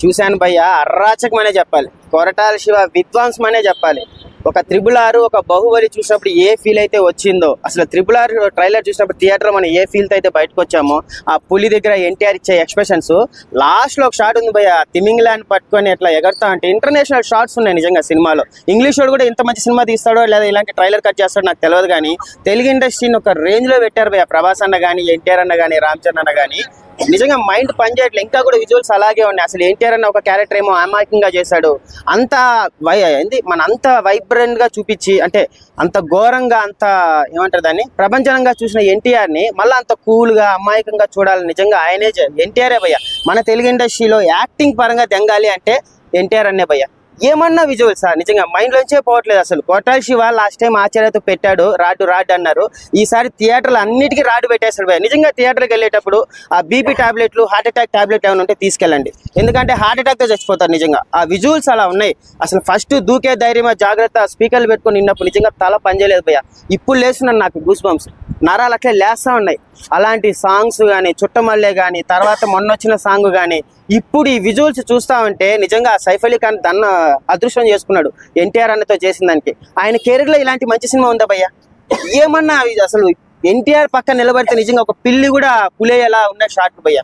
చూశాను భయ్య, అర్రాచకమనే చెప్పాలి. కొరటాల శివ విధ్వంసమనే చెప్పాలి. ఒక త్రిబుల్6 ఒక బాహుబలి చూసినప్పుడు ఏ ఫీల్ అయితే వచ్చిందో, అసలు త్రిబుల్6 ట్రైలర్ చూసినప్పుడు థియేటర్ మనం ఏ ఫీల్తో అయితే బయటకు వచ్చామో, ఆ పులి దగ్గర ఎన్టీఆర్ ఇచ్చే ఎక్స్ప్రెషన్స్, లాస్ట్ లో ఒక షాట్ ఉంది భయ్య, తిమింగ్లాండ్ పట్టుకొని ఎట్లా ఎగరుతా అంటే ఇంటర్నేషనల్ షాట్స్ ఉన్నాయి నిజంగా సినిమాలో. ఇంగ్లీష్ వాడు కూడా ఇంత మంచి సినిమా తీస్తాడో లేదా ఇలాంటి ట్రైలర్ కట్ చేస్తాడో నాకు తెలియదు, కానీ తెలుగు ఇండస్ట్రీని ఒక రేంజ్ లో పెట్టారు భయ్య. ప్రభాస్ అన్న కానీ, ఎన్టీఆర్ అన్న కానీ, రామ్ చరణ్ అన్న కానీ, నిజంగా మైండ్ పనిచేయట్లేదు. ఇంకా కూడా విజువల్స్ అలాగే ఉన్నాయి. అసలు ఎన్టీఆర్ అన్న ఒక క్యారెక్టర్ ఏమో అమాయకంగా చేశాడు, అంత మన అంత వైబ్రెంట్ గా చూపించి, అంటే అంత ఘోరంగా, అంత ఏమంటారు దాన్ని, ప్రపంచంగా చూసిన ఎన్టీఆర్ ని మళ్ళీ అంత కూల్ గా అమాయకంగా చూడాలి. నిజంగా ఆయనే ఎన్టీఆరే భయ్య. మన తెలుగు ఇండస్ట్రీలో యాక్టింగ్ పరంగా దెంగాలి అంటే ఎన్టీఆర్ అన్నే భయ్య. ఏమన్నా విజువల్స్ నిజంగా మైండ్ లోంచే పోవట్లేదు. అసలు కొరటాల శివ లాస్ట్ టైం ఆచార్యతో పెట్టాడు, రాడ్ అన్నారు. ఈసారి థియేటర్లు అన్నిటికీ రాడ్ పెట్టేశాడు భయ్య. నిజంగా థియేటర్కి వెళ్ళేటప్పుడు ఆ బీపీ టాబ్లెట్లు, హార్ట్ అటాక్ టాబ్లెట్ ఏమైనా ఉంటే తీసుకెళ్ళండి, ఎందుకంటే హార్ట్ అటాక్ తో చచ్చిపోతారు. నిజంగా ఆ విజువల్స్ అలా ఉన్నాయి. అసలు ఫస్ట్ దూకే ధైర్యమా జాగ్రత్త స్పీకర్లు పెట్టుకుని నిన్నప్పుడు నిజంగా తల పనిచేయలేదు భయ్య. ఇప్పుడు లేస్తున్నాను, నాకు గూస్ బంప్స్, నరాలు అట్లే లేస్తా ఉన్నాయి. అలాంటి సాంగ్స్ కానీ, చుట్టమల్లే కానీ, తర్వాత మొన్న వచ్చిన సాంగ్ కానీ, ఇప్పుడు ఈ విజువల్స్ చూస్తా ఉంటే నిజంగా సైఫ్ అలీ ఖాన్ తన అదృష్టం చేసుకున్నాడు ఎన్టీఆర్ అన్నతో చేసిన దానికి. ఆయన కెరీర్ లో ఇలాంటి మంచి సినిమా ఉందా భయ్య? ఏమన్నా అసలు ఎన్టీఆర్ పక్కన నిలబడితే నిజంగా ఒక పిల్లి కూడా పులేలా ఉన్న షాట్ భయ్య.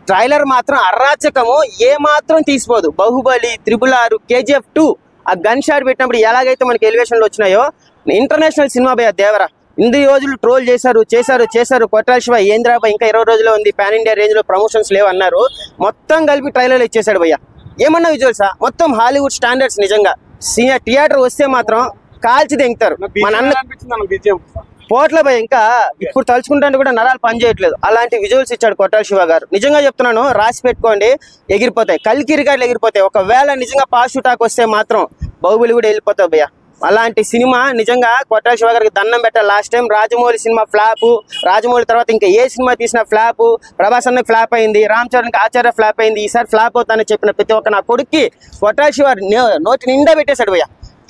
ట్రైలర్ మాత్రం అరాచకము, ఏ మాత్రం తీసిపోదు. బాహుబలి, త్రిబుల్6, KGF2 ఆ గన్ షాట్ పెట్టినప్పుడు ఎలాగైతే మనకి ఎలివేషన్లు వచ్చినాయో, ఇంటర్నేషనల్ సినిమా భయ్య దేవరా. ఇన్ని రోజులు ట్రోల్ చేశారు కొరటాల శివ, ఏంద్రాబాయ్ ఇంకా 20 రోజుల్లో ఉంది, పాన్ ఇండియా రేంజ్ లో ప్రమోషన్స్ లేవన్నారు. మొత్తం కలిపి ట్రైలర్ ఇచ్చేసాడు భయ్య. ఏమన్నా విజువల్సా? మొత్తం హాలీవుడ్ స్టాండర్డ్స్. నిజంగా థియేటర్ వస్తే మాత్రం కాల్చి దెంగుతారు. మన అన్న పోట్ల భయ్య, ఇంకా ఇప్పుడు తలుచుకుంటే కూడా నరాలు పని చేయట్లేదు. అలాంటి విజువల్స్ ఇచ్చాడు కొరటాల శివ గారు. నిజంగా చెప్తున్నాను, రాసి పెట్టుకోండి, ఎగిరిపోతాయి. కల్కి రికార్డులు ఎగిరిపోతాయి. ఒకవేళ నిజంగా పాజిటివ్ టాక్ వస్తే మాత్రం బాహుబలి కూడా వెళ్ళిపోతాయి భయ్య. అలాంటి సినిమా నిజంగా కొరటాల శివ గారికి దండం పెట్టాలి. Last time Rajamouli cinema flop, Rajamouli తర్వాత ఇంకా ఏ సినిమా తీసినా ఫ్లాప్, ప్రభాస్ అన్నకి ఫ్లాప్ అయింది, రామ్ చరణ్కి ఆచార్య ఫ్లాప్ అయింది, ఈసారి ఫ్లాప్ అవుతానని చెప్పిన ప్రతి ఒక్క నా కొడుక్కి కొరటాల శివ నోటి నిండా పెట్టేశాడు భయ్య.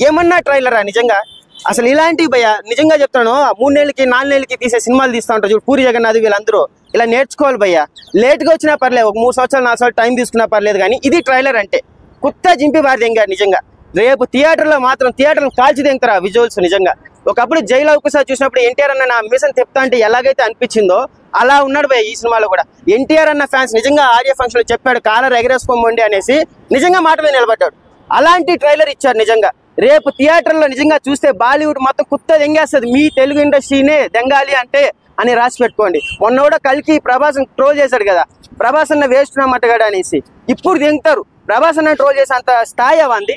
ఏమన్నా ట్రైలరా నిజంగా? అసలు ఇలాంటివి భయ్య నిజంగా చెప్తాను, 3 నెలలకి 4 నెలలకి తీసే సినిమాలు తీస్తూ ఉంటారు చూడు, పూరి జగన్నాథ్ వీళ్ళందరూ ఇలా నేర్చుకోవాలి భయ్య. లేట్గా వచ్చినా పర్లేదు, ఒక 3 సంవత్సరాలు 4 సంవత్సరాలు టైం తీసుకున్నా పర్లేదు, కానీ ఇది ట్రైలర్ అంటే కుత్త జింపి బారి దెంగారు నిజంగా. రేపు థియేటర్లో మాత్రం థియేటర్లు కాల్చి దెంగుతారు ఆ విజువల్స్. నిజంగా ఒకప్పుడు జైలు ఒకసారి చూసినప్పుడు ఎన్టీఆర్ అన్న నా మిషన్ తెప్తా అంటే ఎలాగైతే అనిపించిందో అలా ఉన్నాడు భయ్య ఈ సినిమాలో కూడా. ఎన్టీఆర్ అన్న ఫ్యాన్స్ నిజంగా ఆడియో ఫంక్షన్ లో చెప్పాడు కాలర్ ఎగరేసుకోమండి అనేసి, నిజంగా మాట మీద నిలబడ్డాడు. అలాంటి ట్రైలర్ ఇచ్చారు నిజంగా. రేపు థియేటర్లో నిజంగా చూస్తే బాలీవుడ్ మొత్తం కుత్త దెంగేస్తుంది. మీ తెలుగు ఇండస్ట్రీనే దెంగాలి అంటే అని రాసి పెట్టుకోండి. మొన్న కూడా కల్కి ప్రభాస్ ట్రోల్ చేశాడు కదా, ప్రభాస్ అన్న వేస్ట్ మట్టగాడు అనేసి. ఇప్పుడు దెంగుతారు. ప్రభాస్ అన్న ట్రోల్ చేసే అంత స్థాయి అవంది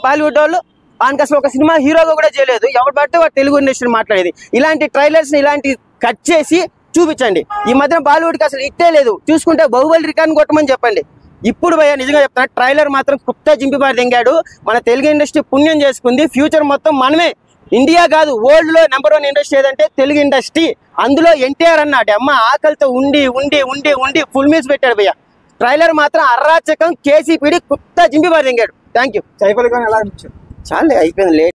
బాలీవుడ్ వాళ్ళు. ఆయనకి అసలు ఒక సినిమా హీరోగా కూడా చేయలేదు. ఎవరు పడితే వాడు తెలుగు ఇండస్ట్రీ మాట్లాడేది. ఇలాంటి ట్రైలర్స్ ఇలాంటి కట్ చేసి చూపించండి. ఈ మధ్యన బాలీవుడ్కి అసలు ఇట్టే లేదు. చూసుకుంటే బాహుబలి రికార్డు కొట్టమని చెప్పండి. ఇప్పుడు భయ్య నిజంగా చెప్తున్నా, ట్రైలర్ మాత్రం కుత్త జింపిబారి దెంగాడు. మన తెలుగు ఇండస్ట్రీ పుణ్యం చేసుకుంది. ఫ్యూచర్ మొత్తం మనమే. ఇండియా కాదు, వరల్డ్ లో నెంబర్ 1 ఇండస్ట్రీ ఏదంటే తెలుగు ఇండస్ట్రీ. అందులో ఎన్టీఆర్ అన్నాడు అమ్మ ఆకలితో ఉండి ఉండి ఉండి ఉండి ఫుల్ మీల్స్ పెట్టాడు భయ్య. ట్రైలర్ మాత్రం అర్రాచకం, కేసీపీడి కుత్త జింపిబారి దెంగాడు. Thank you. సైఫ్ అలీ ఖాన్ ఎలా అనిపించాడు? చాలే, అయిపోయింది లేట్.